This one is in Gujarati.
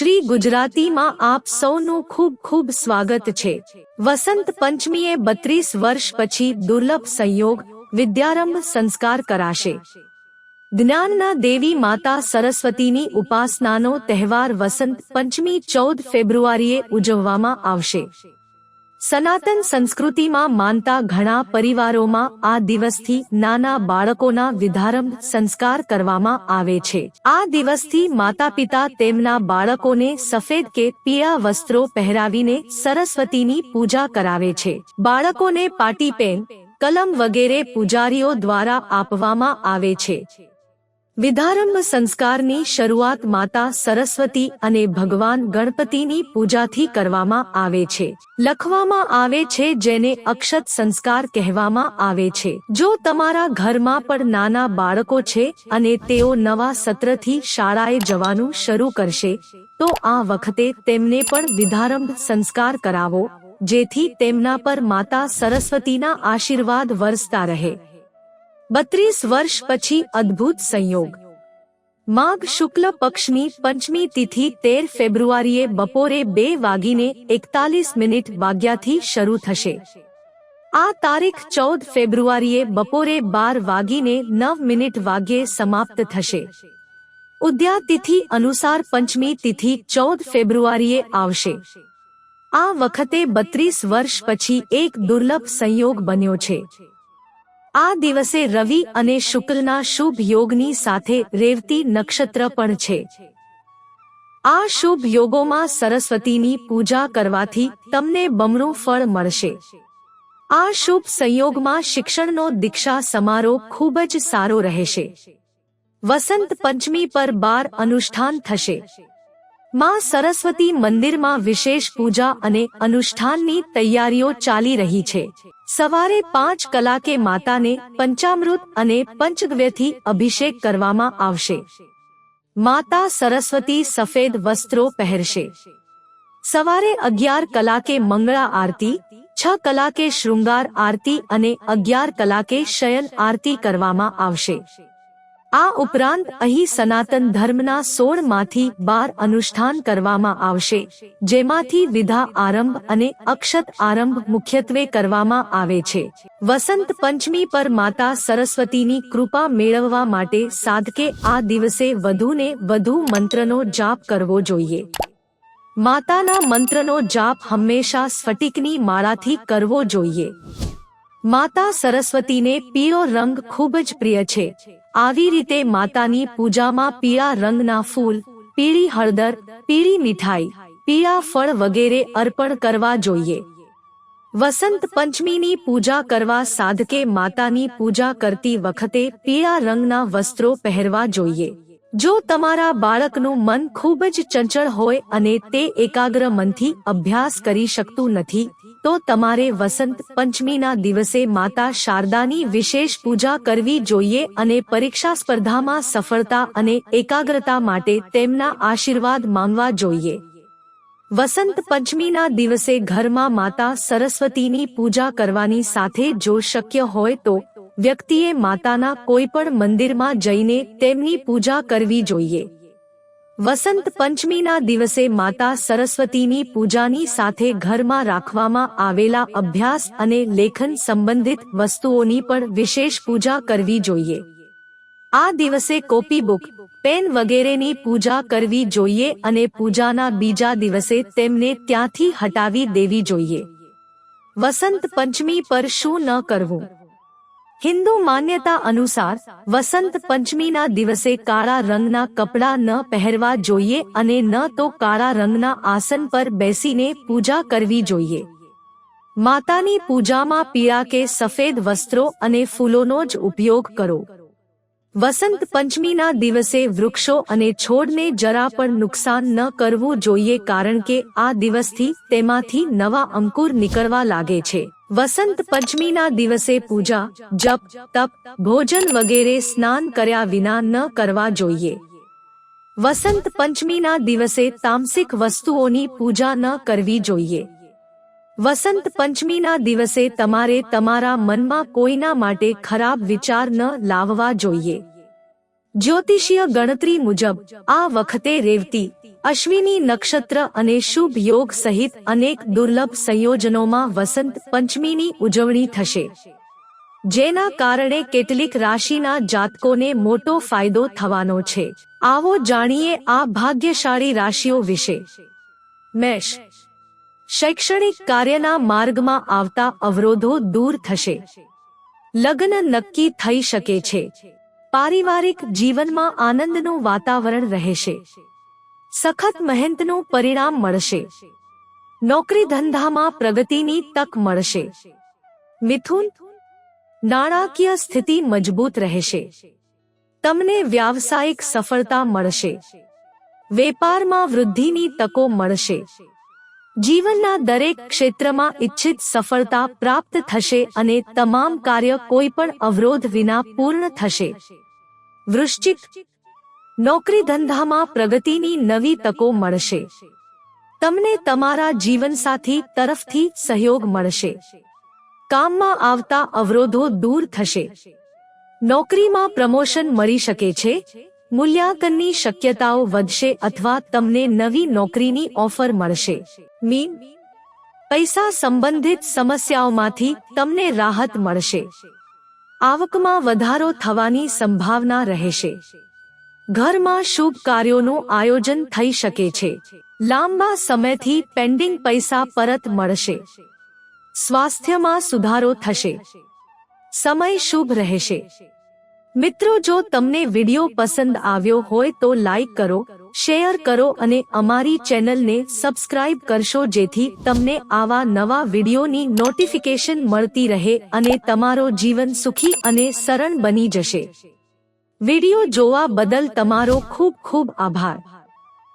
શ્રી ગુજરાતીમાં આપ સૌનું ખૂબ ખૂબ સ્વાગત છે। વસંત પંચમીએ 32 વર્ષ પછી દુર્લભ સંયોગ વિદ્યારંભ સંસ્કાર કરાશે। જ્ઞાનના દેવી માતા સરસ્વતીની ઉપાસનાનો તહેવાર વસંત પંચમી 14 ફેબ્રુઆરીએ ઉજવવામાં આવશે। સનાતન સંસ્કૃતિમાં માનતા ઘણા પરિવારોમાં આ દિવસથી નાના બાળકોના વિદ્યારંભ સંસ્કાર કરવામાં આવે છે। આ દિવસથી માતા પિતા તેમના બાળકોને સફેદ કે પીળા વસ્ત્રો પહેરાવીને સરસ્વતીની પૂજા કરાવે છે। બાળકોને પાટી પેન, કલમ વગેરે પૂજારીઓ દ્વારા આપવામાં આવે છે। વિદ્યારંભ સંસ્કારની શરૂઆત માતા સરસ્વતી અને ભગવાન ગણપતિની પૂજાથી કરવામાં આવે છે। લખવામાં આવે છે જેને અક્ષત સંસ્કાર કહેવામાં આવે છે। જો તમારા ઘરમાં પણ નાના બાળકો છે અને તેઓ નવા સત્રથી શાળાએ જવાનું શરૂ કરશે તો આ વખતે તેમને પણ વિદ્યારંભ સંસ્કાર કરાવો, જેથી તેમના પર માતા સરસ્વતીના આશીર્વાદ વરસતા રહે। 32 વર્ષ પછી અદ્ભુત સંયોગ। માઘ શુક્લ પક્ષની પંચમી તિથિ 13 ફેબ્રુઆરીએ બપોરે 2:41 વાગ્યાથી શરૂ થશે। આ તારીખ 14 ફેબ્રુઆરીએ બપોરે 12:09 વાગ્યે સમાપ્ત થશે। ઉદ્યા તિથિ અનુસાર પંચમી તિથિ 14 ફેબ્રુઆરીએ આવશે। આ વખતે 32 વર્ષ પછી એક દુર્લભ સંયોગ બન્યો છે। આ દિવસે રવિ અને શુક્લના શુભ યોગની સાથે રેવતી નક્ષત્ર પણ છે। આ શુભ યોગોમાં સરસ્વતીની પૂજા કરવાથી તમને બમણું ફળ મળશે। આ શુભ સંયોગમાં શિક્ષણનો દીક્ષા સમારોહ ખૂબ જ સારો રહેશે। વસંત પંચમી પર 12 અનુષ્ઠાન થશે। માં સરસ્વતી મંદિરમાં વિશેષ પૂજા અને અનુષ્ઠાનની તૈયારીઓ ચાલી રહી છે। સવારે 5 કલાકે માતાને પંચામૃત અને પંચગવ્યથી અભિષેક કરવામાં આવશે। માતા સરસ્વતી સફેદ વસ્ત્રો પહેરશે। સવારે 11 કલાકે મંગળા આરતી, 6 કલાકે શૃંગાર આરતી અને 11 કલાકે શયન આરતી કરવામાં આવશે। આ ઉપરાંત અહીં સનાતન ધર્મના 16 માંથી 12 અનુષ્ઠાન કરવામાં આવશે, જેમાંથી વિધા આરંભ અને અક્ષત આરંભ મુખ્યત્વે કરવામાં આવે છે। વસંત પંચમી પર માતા સરસ્વતીની કૃપા મેળવવા માટે સાધકે આ દિવસે વધુને વધુ મંત્રનો જાપ કરવો જોઈએ। માતાના મંત્રનો જાપ હંમેશા સ્ફટિકની માળાથી કરવો જોઈએ। માતા સરસ્વતીને પીળો રંગ ખૂબ જ પ્રિય છે। આવી રીતે માતાની પૂજામાં પીળા રંગના ફૂલ, પીળી હળદર, પીળી મીઠાઈ, પીળા ફળ વગેરે અર્પણ કરવા જોઈએ। વસંત પંચમીની પૂજા કરવા સાધકે માતાની પૂજા કરતી વખતે પીળા રંગના વસ્ત્રો પહેરવા જોઈએ। જો તમારા બાળકનું મન ખૂબ જ ચંચળ હોય અને તે એકાગ્ર મનથી અભ્યાસ કરી શકતું નથી તો તમારે વસંત પંચમીના દિવસે માતા શારદાની વિશેષ પૂજા કરવી જોઈએ અને પરીક્ષા સ્પર્ધામાં સફળતા અને એકાગ્રતા માટે તેમના આશીર્વાદ માંગવા જોઈએ। વસંત પંચમીના દિવસે ઘરમાં માતા સરસ્વતીની પૂજા કરવાની સાથે જો શક્ય હોય તો વ્યક્તિએ માતાના કોઈ પણ મંદિરમાં જઈને તેમની પૂજા કરવી જોઈએ। વસંત પંચમીના દિવસે માતા સરસ્વતીની પૂજાની સાથે ઘરમાં રાખવામાં આવેલા અભ્યાસ અને લેખન સંબંધિત વસ્તુઓની પણ વિશેષ પૂજા કરવી જોઈએ। આ દિવસે કોપી બુક, પેન વગેરેની પૂજા કરવી જોઈએ અને પૂજાના બીજા દિવસે તેમને ત્યાંથી હટાવી દેવી જોઈએ। વસંત પંચમી પર શું ન કરવું? હિન્દુ માન્યતા અનુસાર વસંત પંચમીના દિવસે કાળા રંગના કપડાં ન પહેરવા જોઈએ અને ન તો કાળા રંગના આસન પર બેસીને પૂજા કરવી જોઈએ। માતાની પૂજામાં પીળા કે સફેદ વસ્ત્રો અને ફૂલોનો જ ઉપયોગ કરો। વસંત પંચમીના દિવસે વૃક્ષો અને છોડને જરા પણ નુકસાન ન કરવું જોઈએ, કારણ કે આ દિવસથી તેમાંથી નવા અંકુર નીકળવા લાગે છે। વસંત પંચમીના દિવસે પૂજા, જપ, તપ, ભોજન વગેરે સ્નાન કર્યા વિના ન કરવા જોઈએ। વસંત પંચમીના દિવસે તામસિક વસ્તુઓની પૂજા ન કરવી જોઈએ। વસંત પંચમીના દિવસે તમારે તમારા મનમાં કોઈના માટે ખરાબ વિચાર ન લાવવા જોઈએ। જ્યોતિષીય ગણતરી મુજબ આ વખતે રેવતી અશ્વિની નક્ષત્ર અને શુભ યોગ સહિત અનેક દુર્લભ સંયોજનોમાં વસંત પંચમીની ઉજવણી થશે, જેના કારણે કેટલીક રાશિના જાતકોને મોટો ફાયદો થવાનો છે. આવો જાણીએ આ ભાગ્યશાળી રાશિઓ વિશે. મેષ. શૈક્ષણિક કાર્યના માર્ગમાં આવતા અવરોધો દૂર થશે. લગ્ન નક્કી થઈ શકે છે. પારિવારિક જીવનમાં આનંદનું વાતાવરણ રહેશે. સખત મહેનતનું પરિણામ મળશે. નોકરી ધંધામાં પ્રગતિની તક મળશે. મિથુન. નાણાકીય સ્થિતિ મજબૂત રહેશે. તમને વ્યાવસાયિક સફળતા મળશે. વેપારમાં વૃદ્ધિની તકો મળશે. જીવનના દરેક ક્ષેત્રમાં ઇચ્છિત સફળતા પ્રાપ્ત થશે અને તમામ કાર્ય કોઈપણ અવરોધ વિના પૂર્ણ થશે. વૃશ્ચિક. નોકરી ધંધામાં પ્રગતિની નવી તકો મળશે. તમને તમારા જીવનસાથી તરફથી સહયોગ મળશે. કામમાં આવતા અવરોધો દૂર થશે. નોકરીમાં પ્રમોશન મળી શકે છે. મૂલ્યાંકનની શક્યતાઓ વધશે અથવા તમને નવી નોકરીની ઓફર મળશે. મીન. પૈસા સંબંધિત સમસ્યાઓમાંથી તમને રાહત મળશે. આવકમાં વધારો થવાની સંભાવના રહેશે. ઘરમાં શુભ કાર્યોનું આયોજન થઈ શકે છે. લાંબા સમયથી પેન્ડિંગ પૈસા પરત મળશે. સ્વાસ્થ્યમાં સુધારો થશે. સમય શુભ રહેશે. મિત્રો, જો તમને વિડિયો પસંદ આવ્યો હોય તો લાઈક કરો, શેર કરો અને અમારી ચેનલને સબસ્ક્રાઇબ કરશો જેથી તમને આવા નવા વિડિયોની નોટિફિકેશન મળતી રહે અને તમારો જીવન સુખી અને સરળ બની જશે. વિડિયો જોવા બદલ તમારો ખૂબ ખૂબ આભાર.